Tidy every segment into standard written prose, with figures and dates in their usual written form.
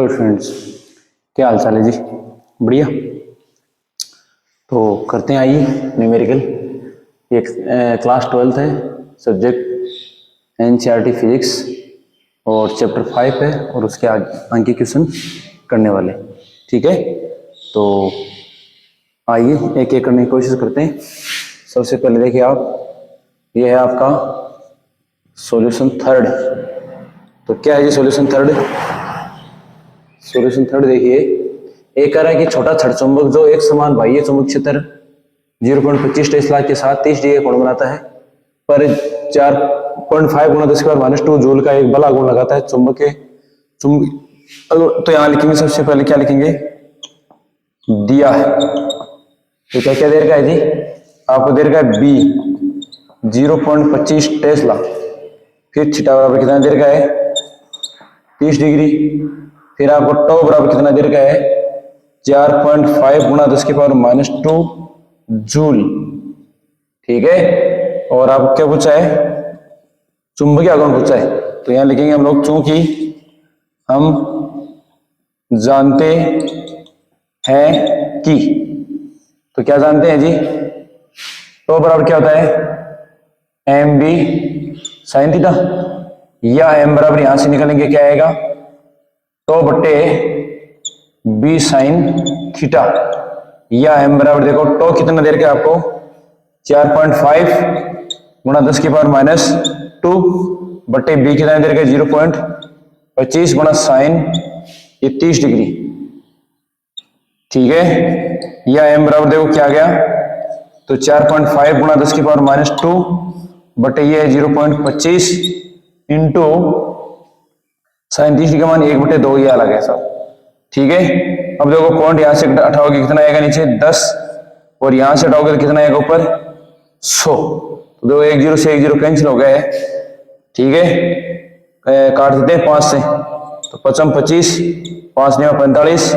Hello friends, क्या हाल चाल है जी? बढ़िया। तो करते हैं, आइए न्यूमेरिकल। ये क्लास 12th है, सब्जेक्ट एनसीईआरटी फिजिक्स और चैप्टर 5 है और उसके आगे के क्वेश्चन करने वाले। ठीक है, तो आइए एक एक करने की कोशिश करते हैं। सबसे पहले देखिए आप, ये है आपका सॉल्यूशन थर्ड। तो क्या है जी सॉल्यूशन थर्ड? सॉल्यूशन थर्ड देखिए, एक कह रहा है कि छोटा छड़ चुंबक जो एक समान बाह्य चुंबक क्षेत्र 0.25 टेस्ला के साथ 30 डिग्री कोण बनाता है, पर 4.5 गुणा 10⁻² जूल का एक बला गुण लगाता है चुंबक के तो यहां लिखेंगे, सबसे पहले क्या लिखेंगे? दिया है। तो क्या क्या दे रखा है जी? आपको दे रखा है बी 0.25 टेस्ला, फिर छिटा बराबर कितना दे रखा है? 30 डिग्री, फिर आपको टो बराबर कितना दे रखा है? 4.5 गुणा 10⁻² जूल। ठीक है, और आपको क्या पूछा है? चुंबकीय आघूर्ण पूछा है। तो यहां लिखेंगे हम लोग, चूंकि हम जानते हैं कि, तो क्या जानते हैं जी? टो बराबर क्या होता है? एम बी साइन थीटा, या एम बराबर यहां से निकलेंगे क्या आएगा? टो बट्टे बी साइन थीटा, या एम बराबर देखो टो कितना देर के आपको 4.5 गुणा 10⁻² बट्टे बी कितना देर के 0.25 गुणा साइन ये 30 डिग्री। ठीक है, या एम बराबर देखो क्या आ गया? तो 4.5 गुणा 10⁻² बट्टे ये 0.25 इंटू साइन 30 डिग्री का मान 1/2 ये अलग है सब। ठीक है, अब देखो पॉइंट यहां से हटाओगे कितना आएगा नीचे? 10, और यहां से हटाओगे तो कितना आएगा ऊपर? 100। तो देखो 1 0 से 1 0 कैंसिल हो गए। ठीक है, काट देते हैं 5 से, तो 55 25, 5 9 45,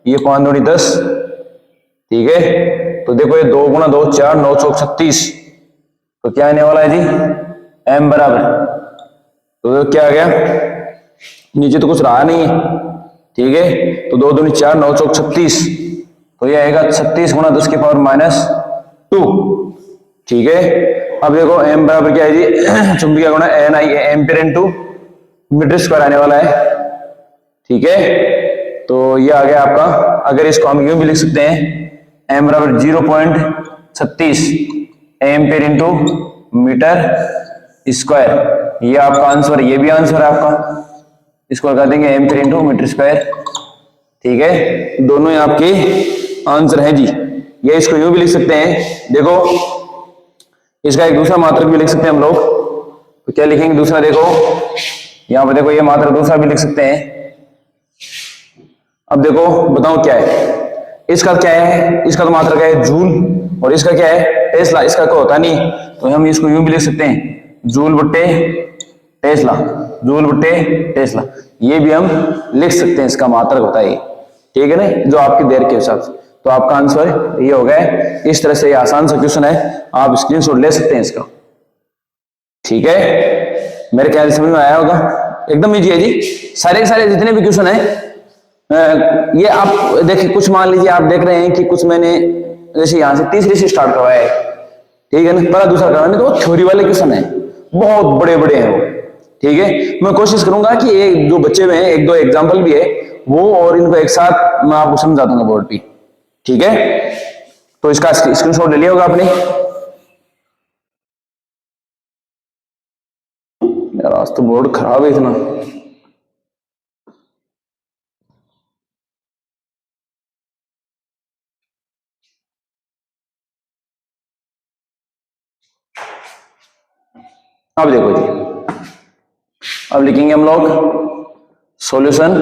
ये 5 दूनी 10। ठीक है, तो देखो ये 2 गुणा 2 4, 9 चौक 36। तो क्या आने वाला है जी? एम बराबर, तो क्या आ गया? नीचे तो कुछ रहा नहीं है। ठीक है, तो 2 दूनी 4, 9 चौक 36, तो ये आएगा 36 गुणा 10⁻²। ठीक है, अब देखो एम बराबर क्या है जी? चुंबकीय गुण एन आई एम्पीयर इनटू मीटर स्क्वायर आने वाला है। ठीक है, तो ये आ गया आपका। अगर इसको हम यूं भी लिख सकते हैं, एम बराबर 0.36 एम्पीयर इनटू मीटर स्क्वायर, ये आपका आंसर, ये भी आंसर है आपका। इसको लगा देंगे एम्पीयर इनटू मीटर स्क्वायर। ठीक है, दोनों ही आपके आंसर हैं जी। ये इसको यूं भी लिख सकते हैं, देखो इसका एक दूसरा मात्रक भी लिख सकते हैं हम लोग। तो क्या लिखेंगे दूसरा? देखो यहां पर देखो, ये मात्रक दूसरा भी लिख सकते हैं। अब देखो बताओ क्या है इसका? क्या है इसका? तो मात्रक है जूल, और इसका क्या है? टेस्ला। इसका कोई होता नहीं, तो हम इसको यूं भी लिख सकते हैं, जूल बट्टे टेस्ला, जूल बट्टे टेस्ला। ये भी हम लिख सकते हैं, इसका मात्रक होता है। ठीक है ना, जो आपकी देर के हिसाब से। तो आपका आंसर ये हो गया। इस तरह से ये आसान सा क्वेश्चन है, आप स्क्रीनशॉट ले सकते हैं इसका। ठीक है, मेरे ख्याल से समझ में आया होगा। एकदम इजी है जी, सारे के सारे जितने भी क्वेश्चन है ये आप देखिए। कुछ मान लीजिए आप देख रहे हैं कि कुछ मैंने जैसे यहां से तीसरी से स्टार्ट करवाया है, ठीक है ना, पहला दूसरा करवाया, तो थ्योरी वाले क्वेश्चन है, बहुत बड़े बड़े हैं वो। ठीक है, मैं कोशिश करूंगा कि ये जो बच्चे में एक दो एग्जाम्पल भी है वो, और इनको एक साथ मैं आपको समझा दूंगा बोर्ड पे। ठीक है, तो इसका स्क्रीनशॉट ले लिया होगा आपने। यार आज तो बोर्ड खराब है इतना। अब देखो जी, अब लिखेंगे हम लोग सॉल्यूशन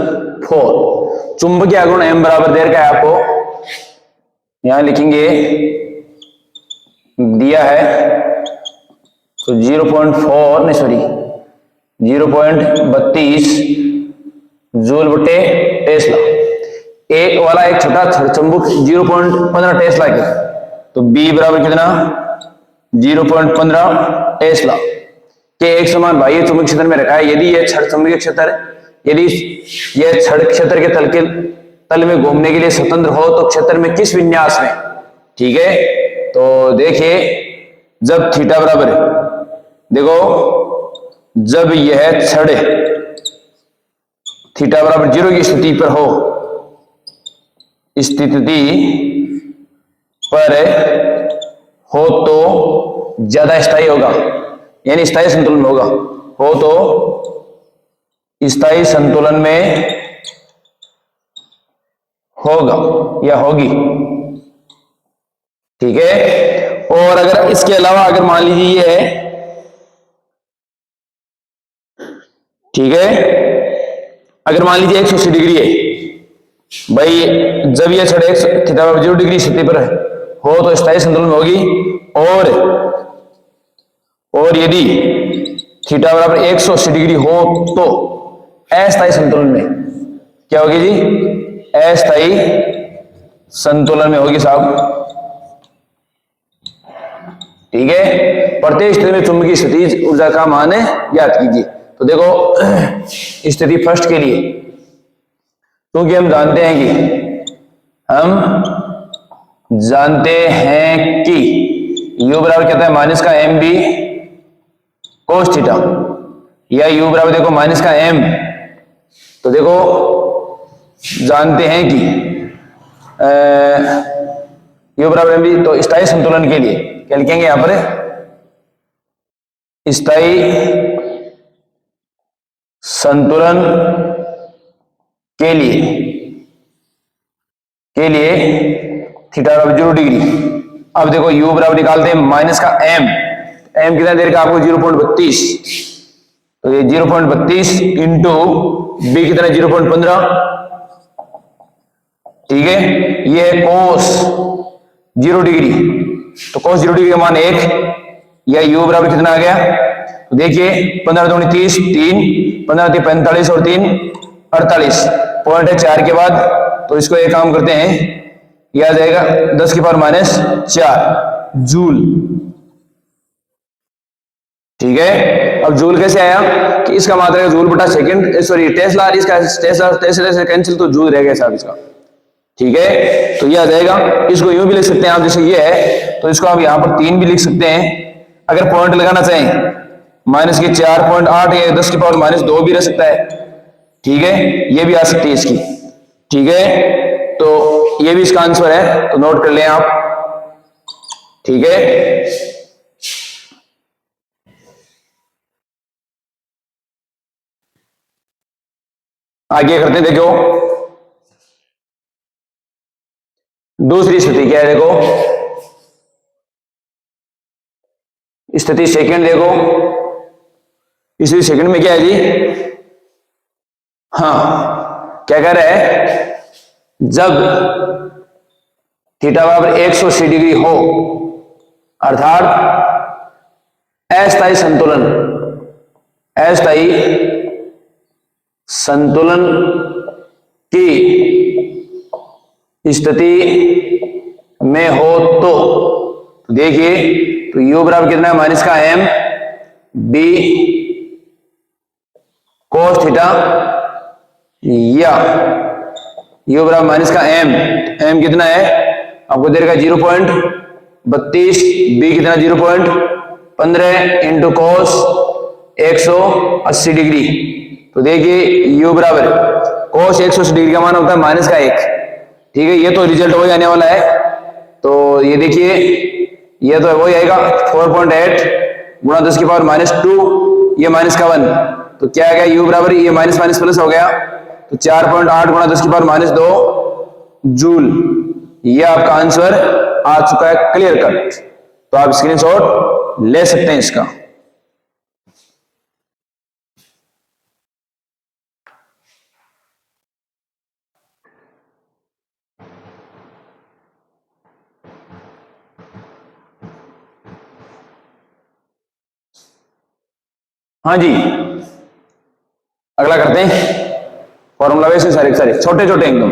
4। चुंबकीय आघूर्ण एम बराबर दे रखा है आपको, यहां लिखेंगे दिया है, तो 0.4 नहीं सॉरी 0.32 जूल बटे टेस्ला। एक वाला एक छोटा चुंबक 0.15 टेस्ला के, तो बी बराबर कितना? 0.15 टेस्ला के एक समान बाह्य चुंबकीय क्षेत्र में रखा है। यदि यह छड़ चुंबकीय क्षेत्र यदि यह छड़ क्षेत्र के तल में घूमने के लिए स्वतंत्र हो तो क्षेत्र में किस विन्यास में, ठीक है। तो देखिए जब थीटा बराबर, देखो जब यह छड़ थीटा बराबर 0 की स्थिति पर हो, तो ज्यादा स्थायी होगा, यानी स्थायी संतुलन में होगा, हो तो स्थायी संतुलन में होगा या होगी, ठीक है। और अगर इसके अलावा अगर मान लीजिए ये है, ठीक है, अगर मान लीजिए 180 डिग्री है भाई, जब यह छड़ थीटा बराबर 0 डिग्री स्थिति पर हो तो स्थायी संतुलन में होगी, और यदि थीटा बराबर 180 डिग्री हो तो अस्थायी संतुलन में क्या होगी जी, अस्थायी संतुलन में होगी साहब, ठीक है। प्रत्येक स्थिति में चुंबकीय स्थितिज ऊर्जा का मान ज्ञात कीजिए। तो देखो स्थिति फर्स्ट के लिए, क्योंकि हम जानते हैं कि u बराबर कहता है माइनस का एम बी कोस थीटा, या u बराबर देखो माइनस का एम, तो देखो जानते हैं कि u बराबर एम बी, तो स्थायी संतुलन के लिए क्या लिखेंगे यहां पर, स्थायी संतुलन के लिए थीटा बराबर 0 डिग्री। अब देखो u बराबर निकालते हैं माइनस का m कितना देर का आपको 0.32, तो ये 0.32 इंटू बी कितना 0.15, ठीक है। ये है कोस 0 डिग्री, तो कोस 0 डिग्री का मान 1, या u बराबर कितना आ गया, तो देखिए 15 दूनी 30, 3 15 3 45 और 3 48, पॉइंट है 4 के बाद, तो इसको एक काम करते हैं, यह आ जाएगा 10 की पावर माइनस 4 जूल, ठीक है। अब जूल कैसे आया कि इसका मात्रा है जूल बटा सेकंड, सॉरी टेस्ला, इसका टेस्ला से कैंसिल, तो जूल रह गया साहब इसका, ठीक है। तो ये आ जाएगा, इसको यूं भी लिख सकते हैं आप, जैसे ये है तो इसको आप यहां पर 3 भी लिख सकते हैं, अगर पॉइंट लगाना चाहें माइनस के 4.8 या 10 की पावर माइनस 2 भी रह सकता है, ठीक है, ये भी आ सकती है इसकी, ठीक है। तो ये भी इसका आंसर है, तो नोट कर लें आप, ठीक है। आगे करते हैं, देखो दूसरी स्थिति क्या है, देखो स्थिति सेकंड, देखो स्थिति सेकंड में क्या है जी, हाँ क्या कह रहा है, जब थीटा बराबर 180 डिग्री हो, अर्थात अस्थायी संतुलन की स्थिति में हो तो देखिए, तो u बराबर कितना है माइनस का m b कोस थीटा, या u बराबर माइनस का m कितना है आपको दे रखा 0.32, b कितना 0.15 इंटू कोस 180 डिग्री, तो देखिए u बराबर कोस 180 डिग्री का मान होता है माइनस का 1, ठीक है। ये तो रिजल्ट वही आने वाला है, तो ये देखिए ये तो वही आएगा 4.8 गुणा 10 की पावर माइनस 2, ये माइनस का 1, तो क्या आ गया u बराबर, ये माइनस माइनस प्लस हो गया, तो 4.8 गुणा 10 की पावर माइनस 2 जूल, ये आपका आंसर आ चुका है, क्लियर कट। तो आप स्क्रीनशॉट ले सकते हैं इसका। हाँ जी, अगला करते हैं फॉर्मूला वैसे सारे छोटे छोटे एकदम।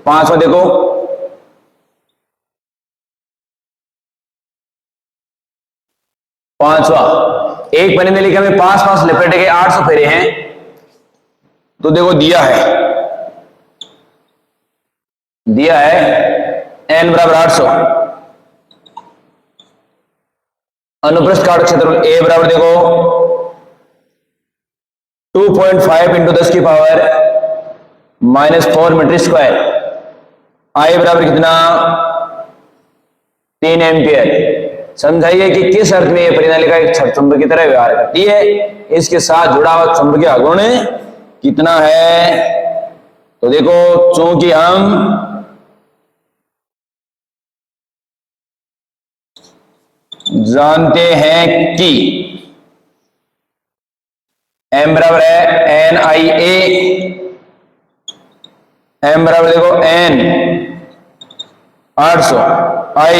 पांचवा देखो, पांचवा एक पन्ने में लिखा हमें 5 लपेटे के 800 फेरे हैं, तो देखो दिया है n बराबर 800, अनुप्रस्थ काट क्षेत्रफल A बराबर देखो 2.5 इंटू 10 की पावर -4 मीटर स्क्वायर, I बराबर कितना 3 एम्पियर। समझाइए कि किस अर्थ में यह परिनालिका एक चुंबक की तरह व्यवहार करती है, इसके साथ जुड़ा हुआ चुंबकीय आघूर्ण कितना है। तो देखो चूंकि हम जानते हैं कि m बराबर है NIA, m बराबर देखो n 800, I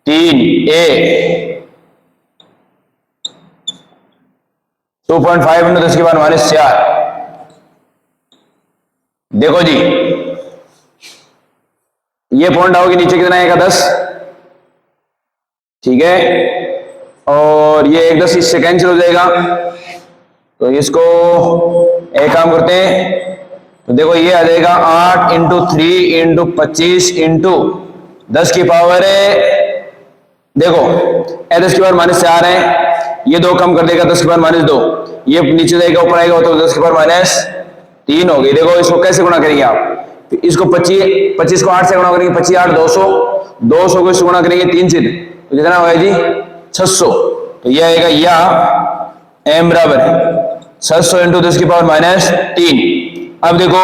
3A 2.5 इंटू 10 की पावर -4। देखो जी ये पॉइंट आओगे नीचे कितना आएगा 10, ठीक है, और ये 1 10 इससे कैंसिल हो जाएगा। तो इसको एक काम करते हैं, तो देखो ये आ जाएगा 8 इंटू 3 इंटू 25 इंटू 10 की पावर देखो 10 की पावर -4 है, ये 2 कम कर देगा 10 की पावर -2, ये नीचे जाएगा ऊपर आएगा तो 10 की पावर -3 हो गई। देखो इसको कैसे गुणा करेंगे आप, तो इसको 25 को 8 से गुणा करेंगे, 25 8 200, 200 को इससे गुणा करेंगे 3 से, तो कितना होगा जी 600। तो यह आएगा या m बराबर 600 इंटू 10 की पावर -3। अब देखो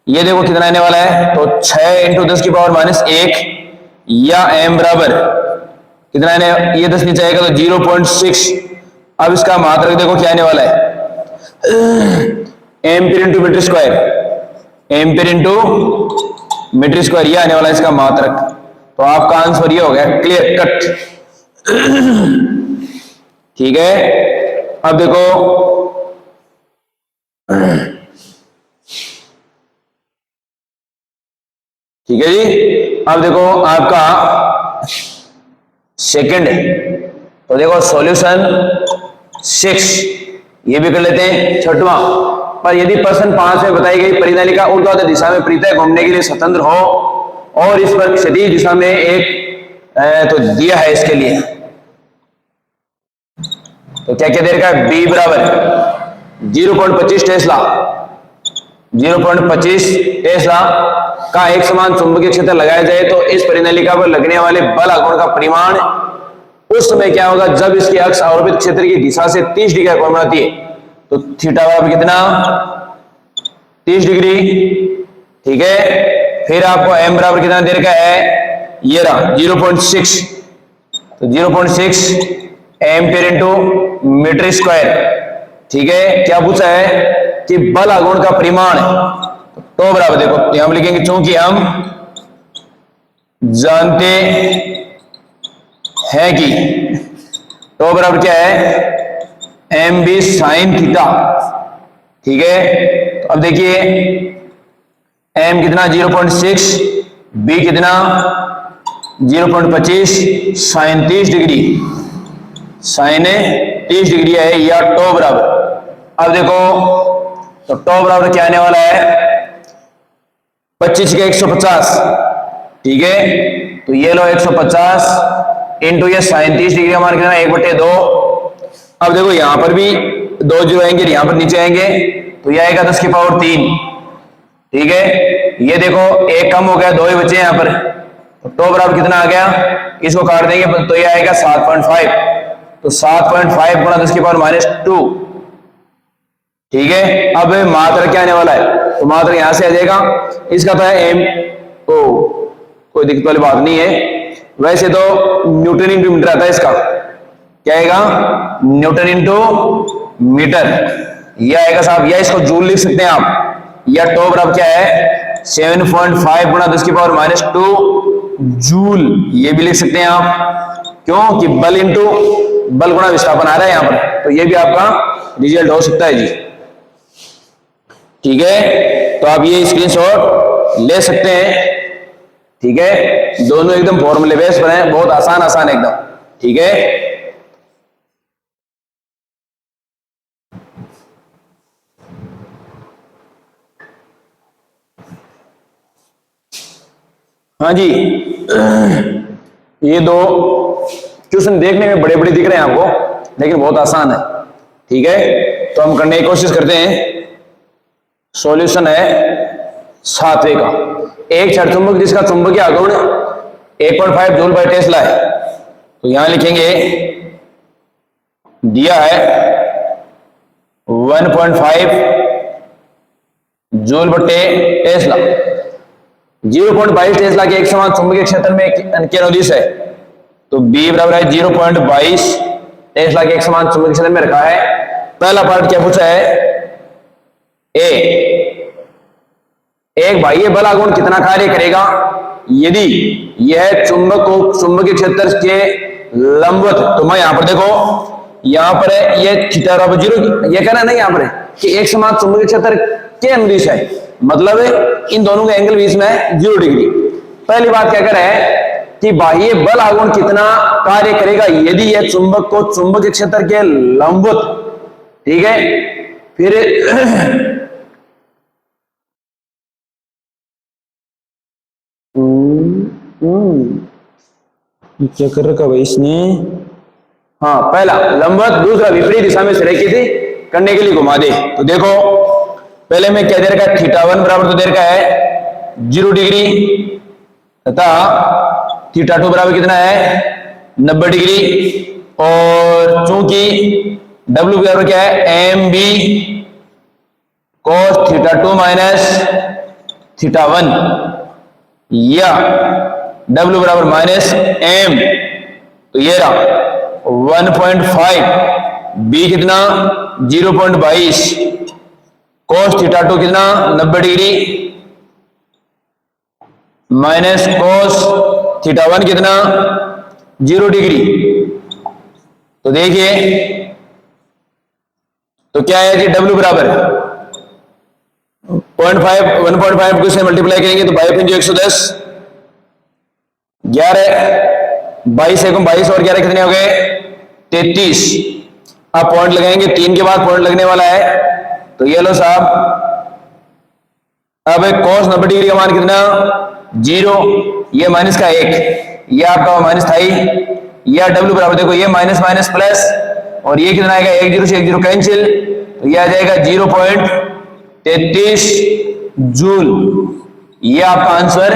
ये देखो कितना आने वाला है, तो 6 इंटू 10 की पावर -1 या m बराबर कितना आने, ये 10 नीचे आएगा तो 0.6। अब इसका मात्रक देखो क्या आने वाला है, ampere into metre square, ampere into metre square, ये आने वाला है इसका मात्रक। तो आपका आंसर ये हो गया क्लियर कट, ठीक है। अब देखो ठीक है जी, अब देखो आपका सेकंड, तो देखो सॉल्यूशन 6 ये भी कर लेते हैं। छठवां, पर यदि प्रश्न 5 में बताई गई परिनालिका ऊर्ध्वाधर दिशा में परितः घूमने के लिए स्वतंत्र हो और इस पर क्षैतिज दिशा में एक तो दिया है इसके लिए, तो क्या क्या दे रखा है, B बराबर 0.25 टेस्ला, 0.25 टेस्ला का एक समान चुंबकीय क्षेत्र लगाया जाए तो इस परिनालिका पर लगने वाले बल आघूर्ण का परिमाण उस समय क्या होगा जब इसकी अक्ष आरोपित क्षेत्र की दिशा से 30 डिग्री कोण बनाती है। तो थीटा बराबर कितना 30 डिग्री, ठीक है। फिर आपको m बराबर कितना दे रखा है, ये रहा 0.6, तो 0.6 एम्पीयर इंटू मीटर स्क्वायर, ठीक है। क्या पूछा है कि बल आघूर्ण का परिमाण, तो बराबर देखो यहां लिखेंगे चूंकि हम जानते हैं कि, तो बराबर क्या है एम बी साइन थीटा, ठीक है। तो अब देखिए m कितना 0.6, b कितना 0.25, साइन 30 डिग्री, साइन 30 डिग्री है या टो बराबर। अब देखो तो टो बराबर क्या आने वाला है 25 के 150, ठीक है। तो ये लो 150 इंटू ये साइन 30 डिग्री हमारे कितना 1/2। अब देखो यहां पर भी 2 जीरो आएंगे, यहां पर नीचे आएंगे तो ये आएगा 10 की पावर 3, ठीक है। ये देखो एक कम हो गया, 2 ही बचे यहां पर, तो टो बराबर कितना आ गया, इसको काट देंगे तो ये आएगा 7.5, तो 7.5 गुणा 10 की पावर -2, ठीक है। अब मात्रक क्या आने वाला है, तो मात्रक यहां से आ जाएगा, इसका तो है एम, ओ कोई दिक्कत वाली बात नहीं है। वैसे तो न्यूटन इंटू मीटर आता है, इसका क्या आएगा न्यूटन इंटू मीटर, यह आएगा साहब, या इसको जूल लिख सकते हैं आप, या टो बराबर क्या है 7.5 गुणा 10 की पावर -2 जूल, ये भी लिख सकते हैं आप, क्यों कि बल इंटू बल गुणा विस्थापन आ रहा है यहां पर, तो ये भी आपका रिजल्ट हो सकता है जी, ठीक है। तो आप ये स्क्रीनशॉट ले सकते हैं, ठीक है। दोनों एकदम फॉर्मूले बेस पर हैं, बहुत आसान एकदम, ठीक है। हाँ जी, ये दो क्वेश्चन देखने में बड़े बड़े दिख रहे हैं आपको, लेकिन बहुत आसान है। ठीक है, तो हम करने की कोशिश करते हैं। सॉल्यूशन है 7वें का। एक क्षण चुंबक जिसका चुंबकीय आघूर्ण 1.5 जूल बाय टेस्ला है, तो यहां लिखेंगे दिया है 1.5 जूल बटे टेस्ला। 0.22 टेस्ला के एक समान चुंबकीय क्षेत्र में क्या अनुदिश है, तो B बराबर है 0.22 टेस्ला के एक समान चुंबकीय क्षेत्र में रखा है। पहला पार्ट क्या पूछा है, ए, एक बाह्य बल आघूर्ण कितना कार्य करेगा यदि यह चुंबक को चुंबकीय क्षेत्र के लंबवत, तो मैं यहां पर देखो, यहां पर है ये थीटा बराबर 0, ये कहना नहीं यहां पर है कि एक समान चुंबकीय क्षेत्र के अनुदिश है, मतलब इन दोनों के एंगल बीच में 0 डिग्री। पहली बात क्या करे कि बाह्य बल आघूर्ण कितना कार्य करेगा यदि यह चुंबक को चुंबकीय क्षेत्र के लंबवत, ठीक है। फिर क्या कर रखा भाई इसने, हाँ पहला लंबवत, दूसरा विपरीत दिशा में संरेखित करने के लिए घुमा दे। तो देखो पहले में क्या दे रखा है, θ1 बराबर तो दे रखा है 0 डिग्री तथा θ2 बराबर कितना है 90 डिग्री, और चूंकि W बराबर क्या है mb cos θ2 माइनस θ1, या W बराबर माइनस m, तो ये रहा 1.5, B कितना 0.22, cos θ2 कितना 90 डिग्री माइनस cos θ1 कितना 0 डिग्री। तो देखिए तो क्या है जी, W बराबर 1.5 को से मल्टीप्लाई करेंगे तो 5×110, 11, 22 एकम 22 और 11 कितने हो गए 33। अब पॉइंट लगाएंगे, 3 के बाद पॉइंट लगने वाला है, तो ये लो साहब, अब cos 90 डिग्री का मान कितना 0, ये माइनस का 1, ये आपका माइनस था ही, या W बराबर देखो ये माइनस माइनस प्लस, और ये कितना आएगा 1 0 से 1 0 कैंसिल, तो ये आ जाएगा 0.33 जूल। ये आपका आंसर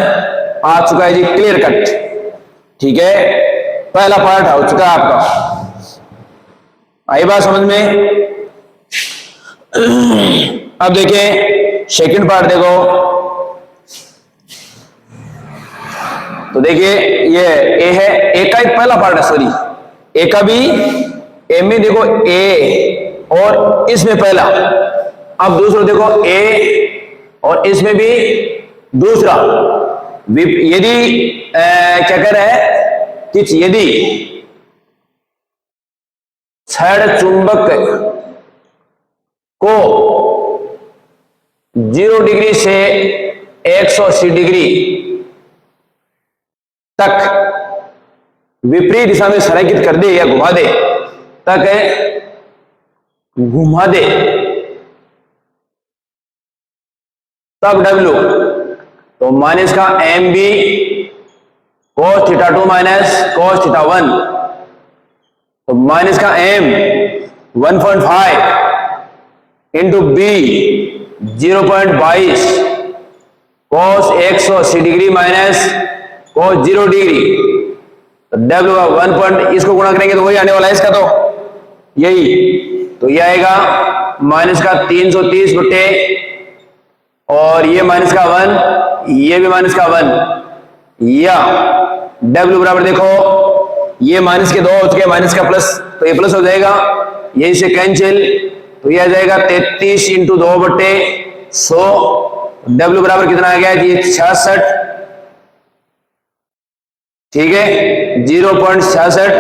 आ चुका है जी, क्लियर कट। ठीक है, पहला पार्ट हो चुका है आपका, आई बात समझ में। अब देखें सेकंड पार्ट, देखो तो देखिए ये ए है, ए का एक पहला पार्ट है, सॉरी ए का भी, ए में देखो ए और इसमें पहला, अब दूसरा देखो ए और इसमें भी दूसरा। यदि क्या कह रहा है कि यदि छड़ चुंबक को 0 डिग्री से 180 डिग्री तक विपरीत दिशा में संरेखित कर दे या घुमा दे, तक घुमा दे, तब W, तो माइनस का mb cos θ2 माइनस cos θ1, तो माइनस का m 1.5 into B 0.22 cos 180 degree minus cos 0 degree, तो W का 1 इसको गुणा करेंगे तो वही आने वाला है इसका, तो यही, तो ये आएगा माइनस का 330 बटे, और ये माइनस का 1, ये भी माइनस का 1, या W बराबर देखो ये माइनस के 2 हो चुके, माइनस का प्लस, तो ये प्लस हो जाएगा, यही से कैंसिल, तो ये आ जाएगा 33 इंटू 2 बटे 100। W बराबर कितना आ गया जी 66, ठीक है 0.66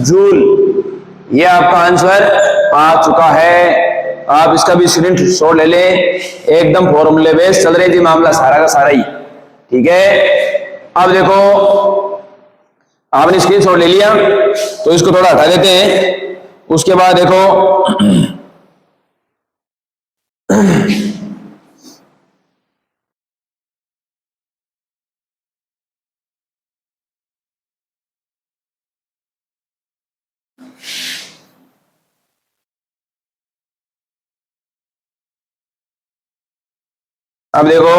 जूल। ये आपका आंसर आ चुका है। आप इसका भी स्क्रीनशॉट ले लें, एकदम फॉर्मूले बेस चल रही थी मामला सारा का सारा ही। ठीक है, अब देखो आपने स्क्रीनशॉट ले लिया, तो इसको थोड़ा हटा देते हैं, उसके बाद देखो अब देखो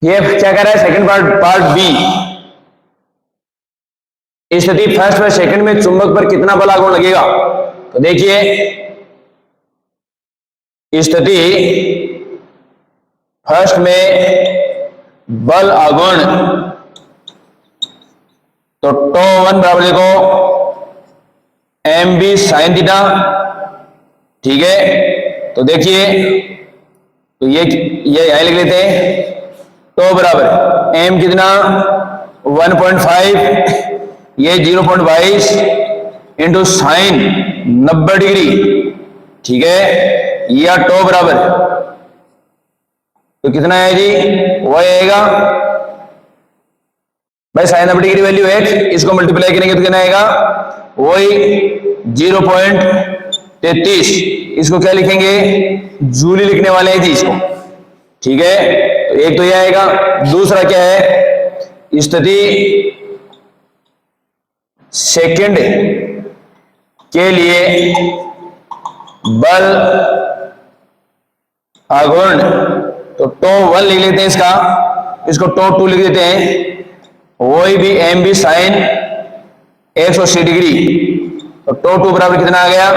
ये क्या कर रहा है, सेकंड पार्ट बी, स्थिति फर्स्ट व सेकंड में चुंबक पर कितना बल आघूर्ण लगेगा। तो देखिए स्थिति फर्स्ट में बल आघूर्ण, तो टो वन बराबर देखो एम बी साइन थीटा, ठीक है। तो देखिए तो ये यहां लिख लेते हैं, टो बराबर एम कितना 1.5, ये 0.22 इंटू साइन 90 डिग्री, ठीक है, या टो बराबर तो कितना है जी, वो आएगा भाई साइन 90 डिग्री वैल्यू 1, इसको मल्टीप्लाई करेंगे तो कितना आएगा, वही 0.33, इसको क्या लिखेंगे, जूली लिखने वाले हैं जी इसको, ठीक है। तो एक तो यह आएगा, दूसरा क्या है, स्थिति सेकंड के लिए बल आघूर्ण, तो टो 1 लिख लेते हैं इसका, इसको टो 2 लिख देते हैं, वही भी एम बी साइन 180 डिग्री, तो टो 2 बराबर कितना आ गया,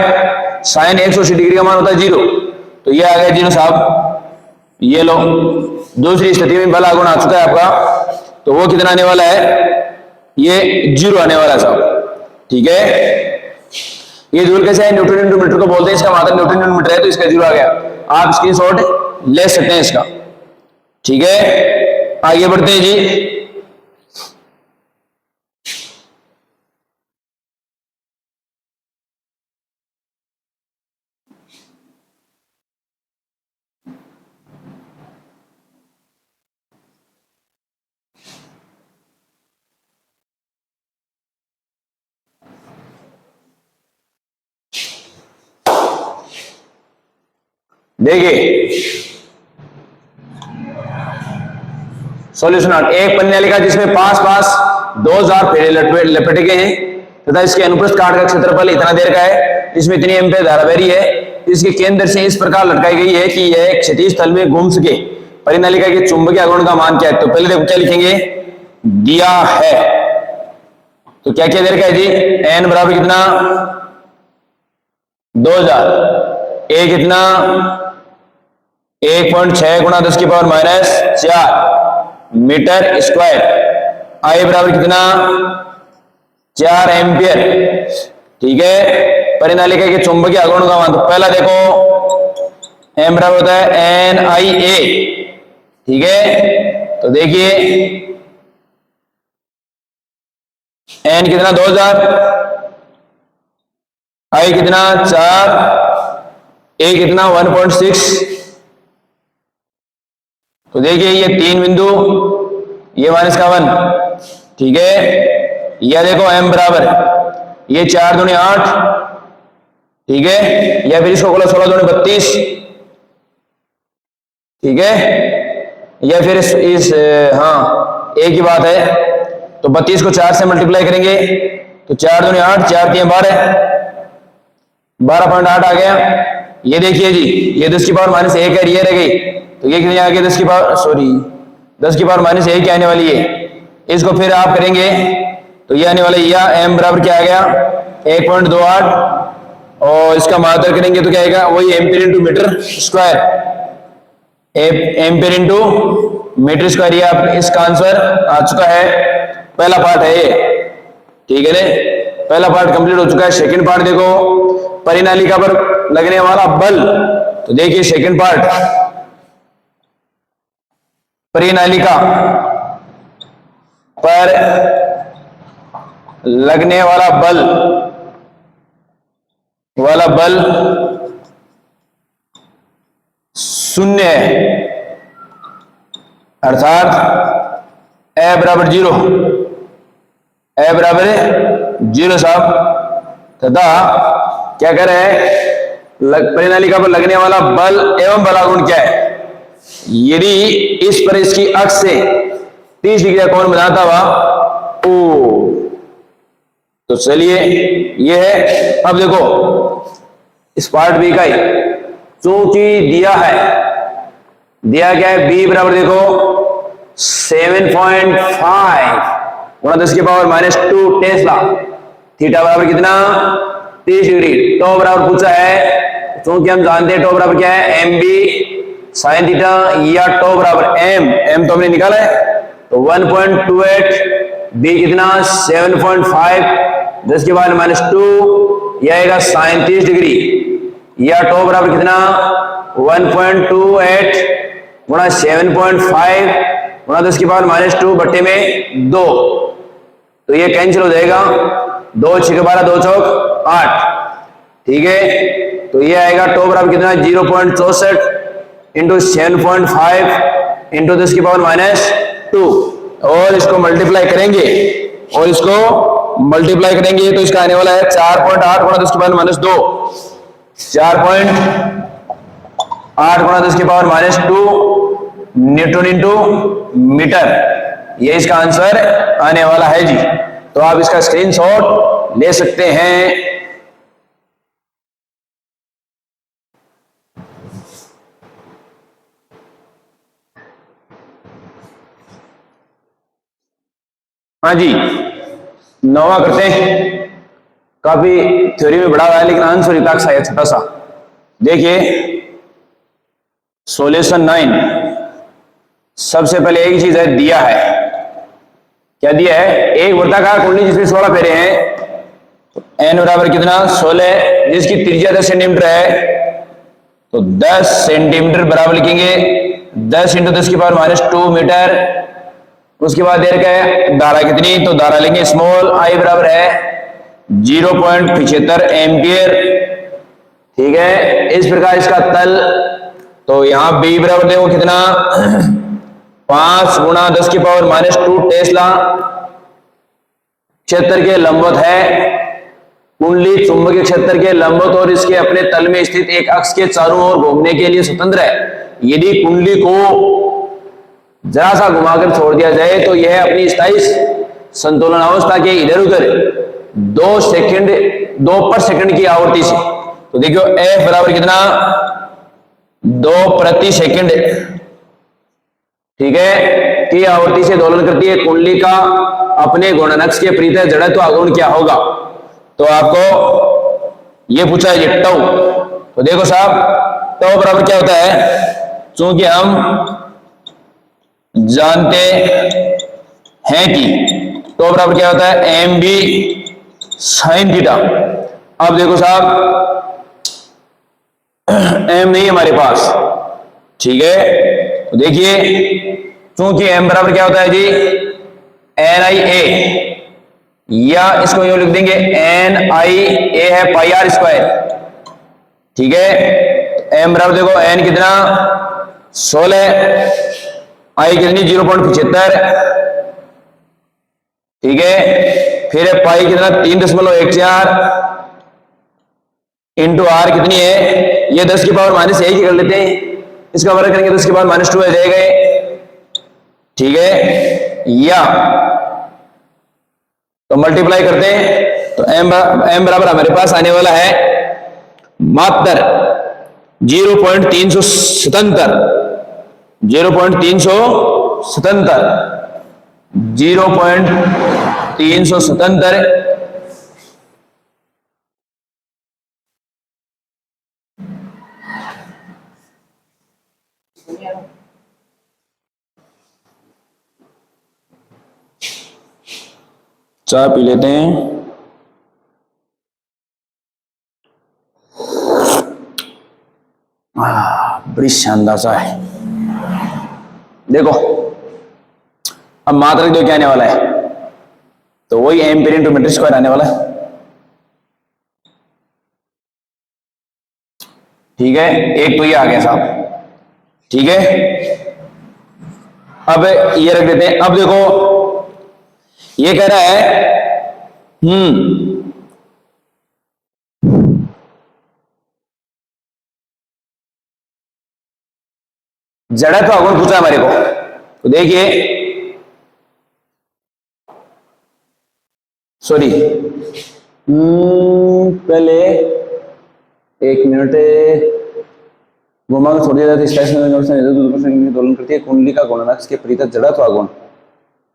साइन 180 डिग्री का मान होता है 0, तो ये आ गया 0 साहब, ये लो दूसरी स्थिति में बल आघूर्ण आ चुका है आपका, तो वो कितना आने वाला है, ये 0 आने वाला है साहब, ठीक है। ये जूल कैसे है, न्यूटन इंटू मीटर को बोलते हैं, इसका मात्रा न्यूटन इंटू मीटर है, तो इसका 0 आ गया, आप स्क्रीनशॉट ले सकते हैं इसका, ठीक है। आगे बढ़ते हैं जी, देखिए सॉल्यूशन आर्ट, एक पन्ने लिखा जिसमें पास पास 2000 फेरे लपेटे गए हैं तथा इसके अनुप्रस्थ काट का क्षेत्रफल इतना देर का है, इसमें इतनी एम्पीयर धारा बह रही है, इसके केंद्र से इस प्रकार लटकाई गई है कि यह क्षैतिज तल में घूम सके, परिनालिका के चुंबकीय आघूर्ण का मान क्या है। तो पहले देखो क्या लिखेंगे, दिया है तो क्या क्या देर का है जी, एन बराबर कितना 2000, ए कितना 1.6 गुणा 10 की पावर -4 मीटर स्क्वायर, आई बराबर कितना 4 एम्पियर, ठीक है। परिनालिका के चुंबकीय आघूर्ण का मान, तो पहला देखो एम बराबर होता है एन आई ए, ठीक है। तो देखिए एन कितना 2000, आई कितना 4, ए कितना 1.6, तो देखिए ये 3 बिंदु, ये -1, ठीक है। या देखो m बराबर ये 4 दूनी 8, ठीक है, या फिर इसको बोला 16 दूनी 32, ठीक है, या फिर इस हाँ एक ही बात है, तो 32 को 4 से मल्टीप्लाई करेंगे तो 4 दूनी 8, 4 3 12, 12.8 आ गया। ये देखिए जी ये 10 की पावर -1 है, ये रह गई, तो ये कितनी आ गई 10 की पावर -1 की आने वाली है। इसको फिर आप करेंगे तो ये आने वाला, या m बराबर क्या आ गया 1.28, और इसका मात्रा करेंगे तो क्या आएगा, वही ampere into metre square, ampere into metre square. ये आप इसका आंसर आ चुका है, पहला पार्ट है ये, ठीक है ना, पहला पार्ट कंप्लीट हो चुका है। सेकंड पार्ट देखो, परिनालिका पर लगने वाला बल, तो देखिए सेकंड पार्ट, परिनालिका पर लगने वाला बल 0 है, अर्थात ए बराबर 0 साहब, तथा क्या कह रहे हैं, परिनालिका पर लगने वाला बल एवं बलागुण क्या है, यदि इस पर इसकी अक्ष से 30 डिग्री का कोण बनाता हुआ ओ, तो चलिए ये है। अब देखो इस पार्ट बी का ही चूंकि दिया क्या है, बी बराबर देखो 7.5 गुणा 10 की पावर -2 टेस्ला, थीटा बराबर कितना 30 डिग्री, टो बराबर पूछा है, क्योंकि हम जानते हैं टो बराबर क्या है, एम बी साइन थीटा, या टो बराबर एम तो हमने निकाला है, तो 1.28, बी कितना 7.5, 10 के बाद -2, यह आएगा साइन 30 डिग्री, या टो बराबर कितना 1.28 गुणा 7.5 गुणा 10 की पावर -2 बट्टे में 2, तो ये कैंसिल हो जाएगा, 2 6 12 2 चौक 8, ठीक है, तो ये आएगा टो बराबर कितना 0.64 इंटू 7.5 इंटू 10 की पावर -2, और इसको मल्टीप्लाई करेंगे तो इसका आने वाला है 4.8 गुणा 10 की पावर -2, 4.8 गुणा 10 की पावर -2 न्यूटन इंटू मीटर, ये इसका आंसर आने वाला है जी। तो आप इसका स्क्रीनशॉट ले सकते हैं। हाँ जी, नौवां करते हैं, काफी थ्योरी में बड़ा हुआ है लेकिन आंसर इतना सा है छोटा सा। देखिए सॉल्यूशन 9, सबसे पहले एक चीज है, दिया है, क्या दिया है, एक वृत्ताकार कुंडली जिसमें 16 फेरे हैं, एन बराबर कितना 16, जिसकी त्रिज्या 10 सेंटीमीटर है, तो 10 सेंटीमीटर बराबर लिखेंगे 10 इंटू 10 की पावर -2 मीटर। उसके बाद देर क्या है, धारा कितनी, तो धारा लेंगे स्मॉल आई बराबर है 0.75 एम्पियर, ठीक है। इस प्रकार इसका तल, तो यहां बी बराबर देखो कितना 5 गुणा 10 की पावर -2 टेस्ला, क्षेत्र के लंबवत है, कुंडली चुंबकीय क्षेत्र के लंबवत और इसके अपने तल में स्थित एक अक्ष के चारों ओर घूमने के लिए स्वतंत्र है। यदि कुंडली को जरा सा घुमाकर छोड़ दिया जाए तो यह अपनी स्थायी संतुलन अवस्था के इधर उधर 2 पर सेकंड की आवृत्ति से, तो देखियो एफ बराबर कितना 2 प्रति सेकंड, ठीक है, की आवृत्ति से दोलन करती है। कुंडली का अपने गुणनक्ष के परितः जड़त्व आघूर्ण क्या होगा, तो आपको ये पूछा है ये टाउ, तो देखो साहब टाउ बराबर क्या होता है, चूंकि हम जानते हैं कि टाउ बराबर क्या होता है एम बी साइन थीटा। अब देखो साहब एम नहीं है हमारे पास, ठीक है, तो देखिए चूंकि एम बराबर क्या होता है जी एन आई ए, या इसको यूं लिख देंगे एन आई ए है पाई आर स्क्वायर, ठीक है। एम बराबर देखो एन कितना 16, आई कितनी 0.75, ठीक है, फिर पाई कितना 3.14 इंटू आर कितनी है, ये 10 की पावर -1 कर लेते हैं, इसका वर्ग करेंगे 10 की पावर -2 आ जाएगा, ठीक है, या तो मल्टीप्लाई करते हैं तो एम बराबर हमारे पास आने वाला है मात्र 0.377 चाय पी लेते हैं। बड़ी शानदार सा है, देखो अब मात्रक जो क्या आने वाला है, तो वही एम्पीयर इंटू मीटर स्क्वायर आने वाला है, ठीक है, एक तो ये आ गया साहब, ठीक है। अब ये रख देते हैं। अब देखो ये कह रहा है जड़त्व आघूर्ण पूछा हमारे को, तो देखिए सॉरी पहले 1 मिनट, घुमा के छोड़ दिया जाता है, दोलन करती है। कुंडली का गुणनक के परितः जड़त्व आगुण,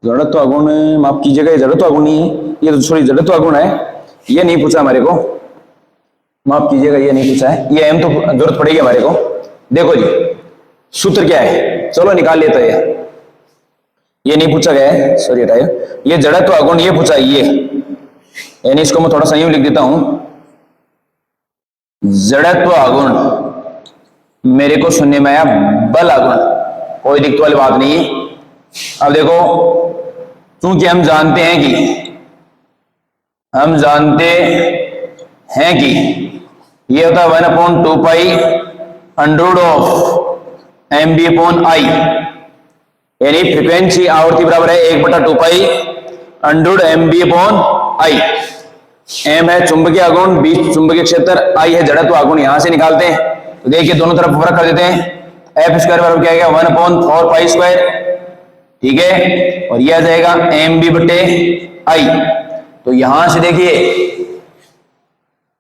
जड़त्व आगुण माफ कीजिएगा, ये जड़त्व आगुण नहीं है, ये तो सॉरी जड़त्व आगुण है, ये नहीं पूछा हमारे को, माफ कीजिएगा ये नहीं पूछा है, ये एम तो जरूरत पड़ेगी हमारे को। देखो जी सूत्र क्या है, चलो निकाल लेते हैं, ये नहीं पूछा गया है, सॉरी हटाइए, ये जड़त्व आगुण ये पूछा है, ये यानी इसको मैं थोड़ा सा यूं लिख देता हूं, जड़त्व आगुण मेरे को सुनने में आया बल आगुण, कोई दिक्कत वाली बात नहीं है। अब देखो क्योंकि हम जानते हैं कि ये होता है 1/2 under of M B upon I, यानी फ्रीक्वेंसी आवृत्ति बराबर है 1/2 under M B upon I. M है चुंबकीय आघूर्ण, बी चुंबकीय क्षेत्र, आई है जड़त्व आघूर्ण, यहां से निकालते हैं। तो देखिए दोनों तरफ फर्क कर देते हैं, एफ स्क्वायर बराबर क्या आएगा 1/4 पाई स्क्वायर, ठीक है, और यह आ जाएगा एम बी बटे आई। तो यहां से देखिए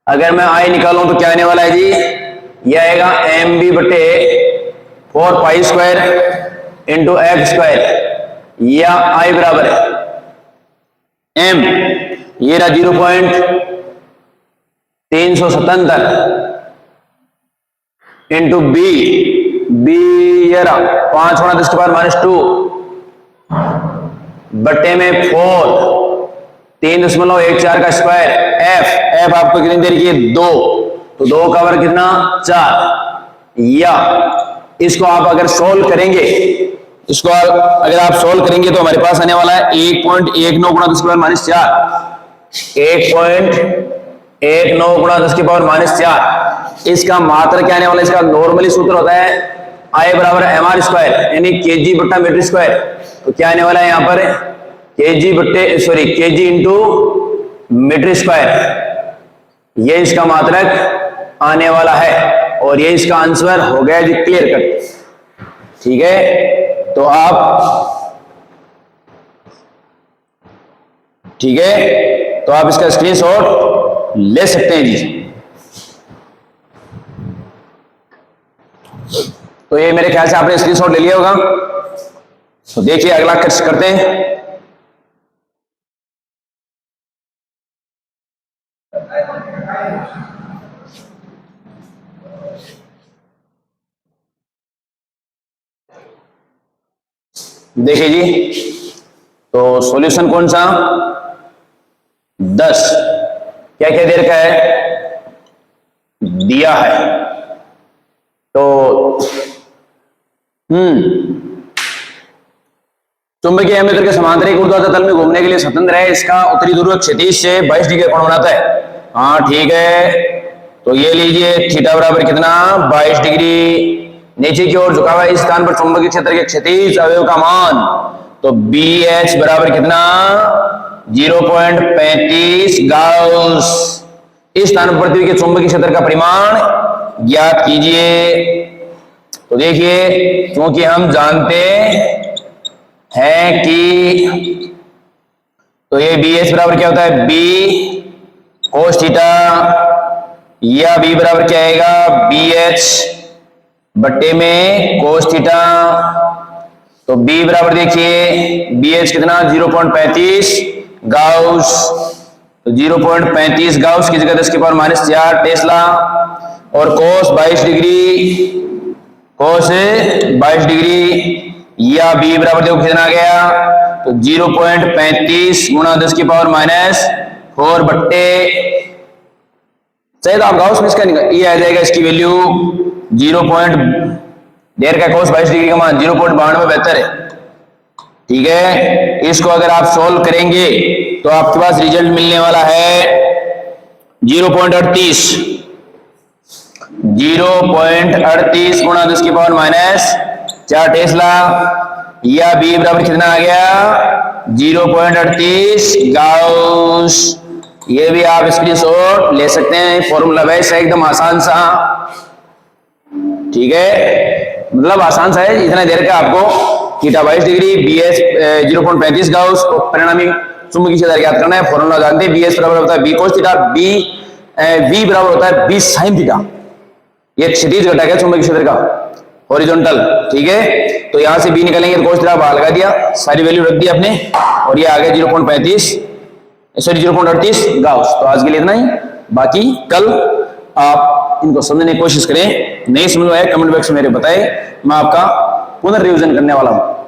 अगर मैं आई निकालूं तो क्या आने वाला है जी, यह आएगा एम बी बटे 4 pi square into F square, या आई बराबर है एम, ये रहा 0.377 इंटू बी ये रहा 5×10⁻², बट्टे में 4, 3.14 का स्क्वायर, एफ आपको कितनी देर की है 2, तो 2 का वर्ग कितना 4, या इसको आप अगर सोल्व करेंगे, इसको अगर आप सोल्व करेंगे तो हमारे पास आने वाला है 1.19×10⁻⁴, 1.19×10⁻⁴। इसका मात्रा क्या आने वाला है, इसका नॉर्मली सूत्र होता है आई बराबर एम आर स्क्वायर, यानी केजी बट्टा मीटर स्क्वायर। तो क्या आने वाला है यहाँ पर केजी इंटू मीटर स्क्वायर, ये इसका मात्रक आने वाला है, और ये इसका आंसर हो गया जी क्लियर कट। ठीक है, तो आप इसका स्क्रीनशॉट ले सकते हैं जी। तो ये मेरे ख्याल से आपने स्क्रीनशॉट ले लिया होगा। तो देखिए अगला करते हैं। देखिए जी, तो सॉल्यूशन कौन सा 10 क्या क्या देर का है दिया है। तो चुंबकीय अमेरिका के समांतरिक ऊर्ध्वाधर तल में घूमने के लिए स्वतंत्र है, इसका उत्तरी ध्रुव क्षैतिज से 22 डिग्री कोण बनाता है। हाँ ठीक है, तो ये लीजिए थीटा बराबर कितना 22 डिग्री, नीचे की ओर झुका हुआ इस स्थान पर चुंबकीय क्षेत्र के क्षैतिज अवयव का मान, तो बी एच बराबर कितना 0.35 गाउस। इस स्थान पर पृथ्वी के चुंबकीय क्षेत्र का परिमाण ज्ञात कीजिए। तो देखिए क्योंकि हम जानते हैं कि, तो ये बी एच बराबर क्या होता है बी कोस थीटा, या बी बराबर क्या आएगा बी एच बट्टे में कोस थीटा। तो बी बराबर देखिए बी एच कितना 0.35 गाउस, तो 0.35 गाउस की जगह 10⁻⁴ टेस्ला, और कोस 22 डिग्री, या बी बराबर देखो कितना आ गया, तो 0.35 गुणा 10⁻⁴ बट्टे, चाहे तो आप गाउस में इसका ये आ जाएगा, इसकी वैल्यू 0. देर का कोस 22 डिग्री का मान 0.9272 है। ठीक है, इसको अगर आप सोल्व करेंगे तो आपके पास रिजल्ट मिलने वाला है 0.38 गुणा 10⁻⁴ टेस्ला, या बी बराबर कितना आ गया 0.38 गाउस। ये भी आप स्क्रीनशॉट ले सकते हैं, फॉर्मूला वैसे एकदम आसान सा, ठीक है, मतलब आसान सा है, इतना देर का आपको theta 22 degree, B S 0.35 gauss, परिणामी चुंबकीय क्षेत्र ज्ञात करना है। फॉर्मूला जानते हैं, बी एस बराबर होता है बी कोस थीटा, बी बराबर होता है बी साइन थीटा। ये क्षैतिज घटक है चुंबकीय क्षेत्र का, हॉरिजॉन्टल, ठीक है। तो यहां से बी निकलेंगे तो cos थीटा बाहर लगा दिया, सारी वैल्यू रख दी आपने, और ये आ गया 0.35 सॉरी 0.38 गाउस। तो आज के लिए इतना ही, बाकी कल आप इनको समझने की कोशिश करें, नहीं समझ में आया कमेंट बॉक्स में मेरे बताएं, मैं आपका पुनर्रिवीजन करने वाला हूं।